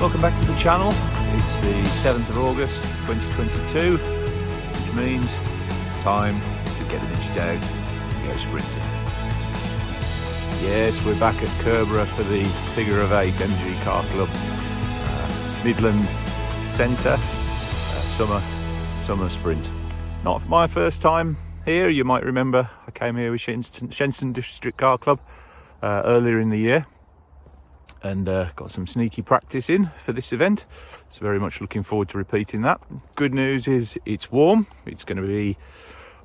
Welcome back to the channel. It's the 7th of August 2022, which means it's time to get the midget out and go sprinting. Yes, we're back at Curborough for the figure of 8 MG Car Club Midland Centre summer sprint. Not for my first time here. You might remember I came here with Shenstone District Car Club earlier in the year, and got some sneaky practice in for this event, so very much looking forward to repeating that. Good news is it's warm. It's going to be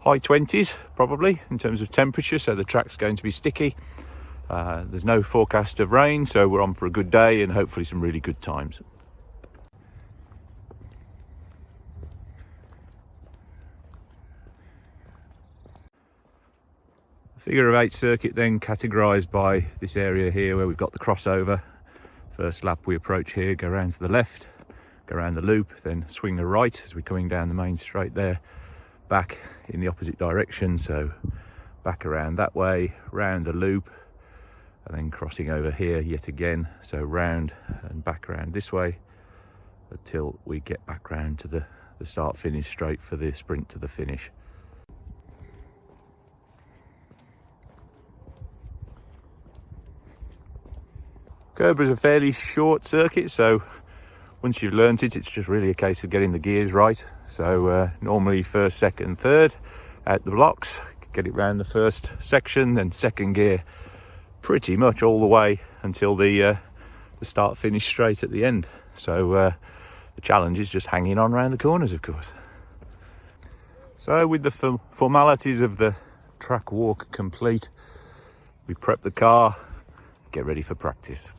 high 20s probably in terms of temperature, so the track's going to be sticky. There's no forecast of rain, so we're on for a good day and hopefully some really good times. Figure of 8 circuit then categorised by this area here where we've got the crossover. First lap we approach here, go around to the left, go around the loop, then swing a right as we're coming down the main straight there, back in the opposite direction, so back around that way, round the loop, and then crossing over here yet again, so round and back around this way until we get back round to the start finish straight for the sprint to the finish. Curborough is a fairly short circuit, so once you've learnt it, it's just really a case of getting the gears right. So normally first, second, third out the blocks, get it round the first section, then second gear pretty much all the way until the start finish straight at the end. So the challenge is just hanging on around the corners, of course. So with the formalities of the track walk complete, we prep the car, get ready for practice.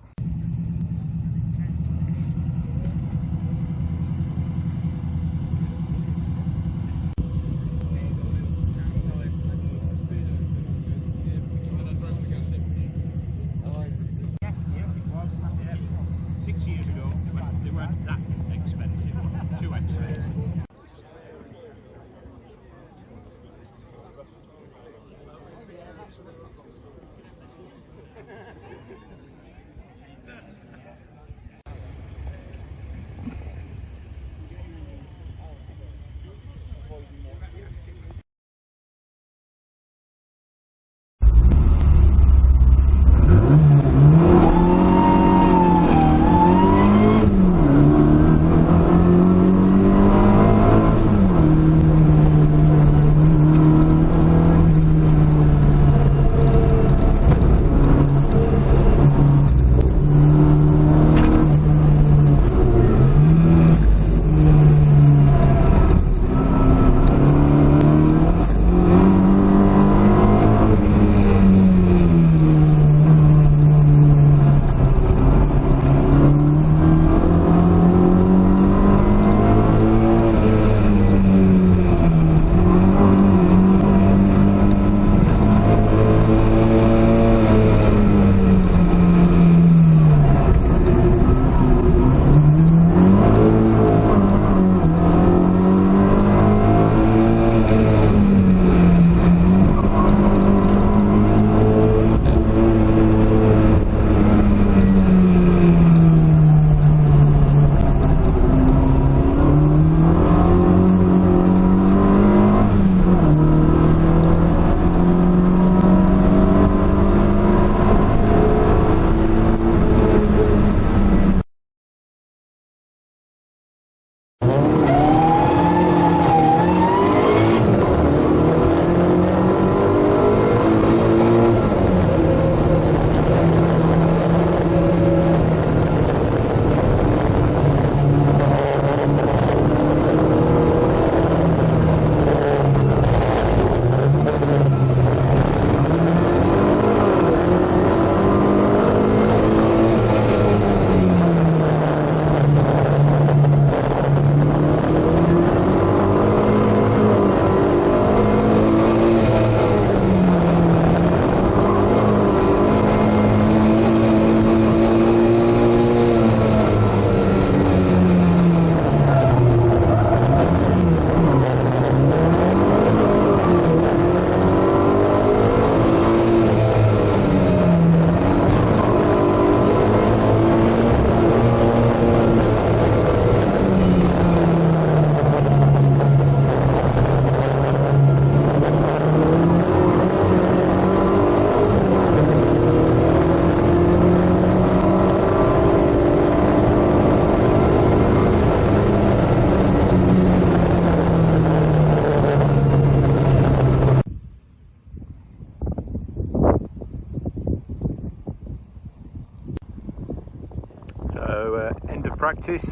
So end of practice,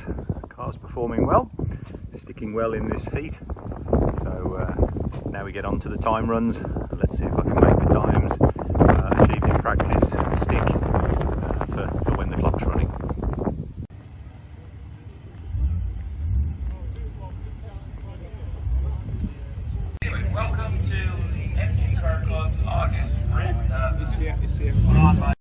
car's performing well, sticking well in this heat. So now we get on to the time runs. Let's see if I can make the times achieved in practice stick for when the clock's running. Welcome to the MG Car Club's August sprint. Put on by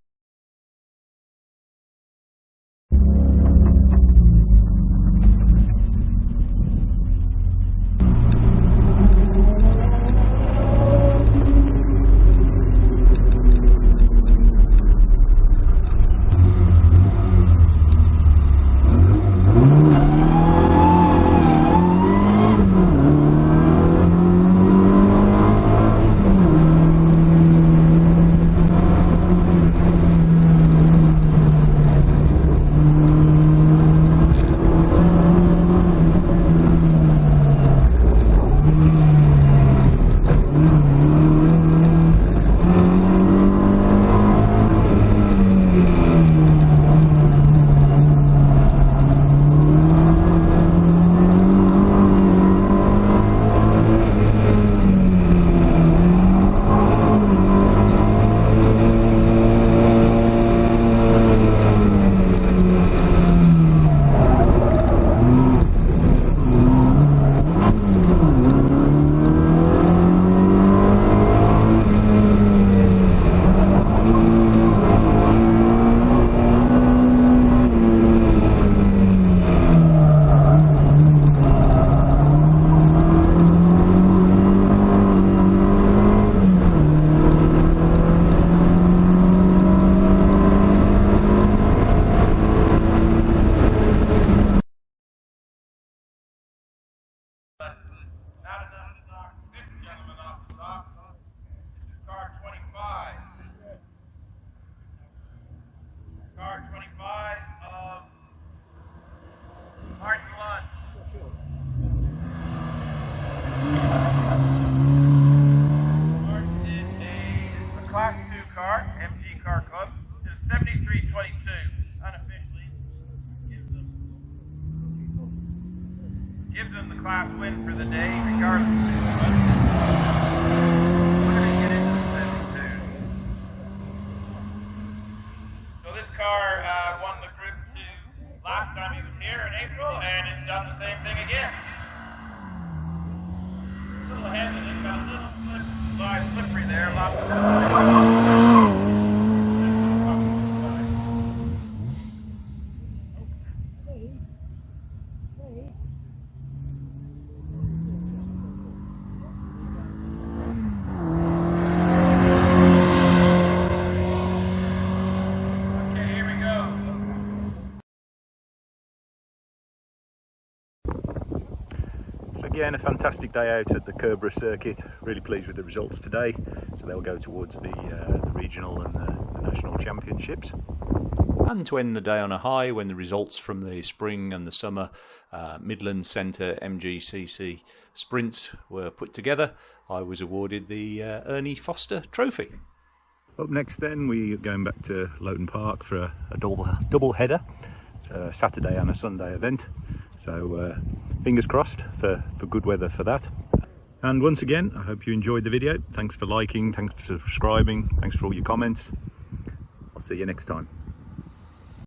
Class 2 car, MG Car Club, is 7322. Unofficially gives them the class win for the day, regardless of who it was. We're going to get into the 72. So this car won the Group 2 last time he was here in April, and it's done the same thing again. A little ahead of it, got a little slippery there, lots of Again, a fantastic day out at the Curborough circuit. Really pleased with the results today. So they'll go towards the regional and the national championships. And to end the day on a high, when the results from the spring and the summer Midland Centre MGCC sprints were put together, I was awarded the Ernie Foster Trophy. Up next then, we're going back to Lowton Park for a double header. It's a Saturday and a Sunday event. So fingers crossed for good weather for that. And once again, I hope you enjoyed the video. Thanks for liking, thanks for subscribing, thanks for all your comments. I'll see you next time.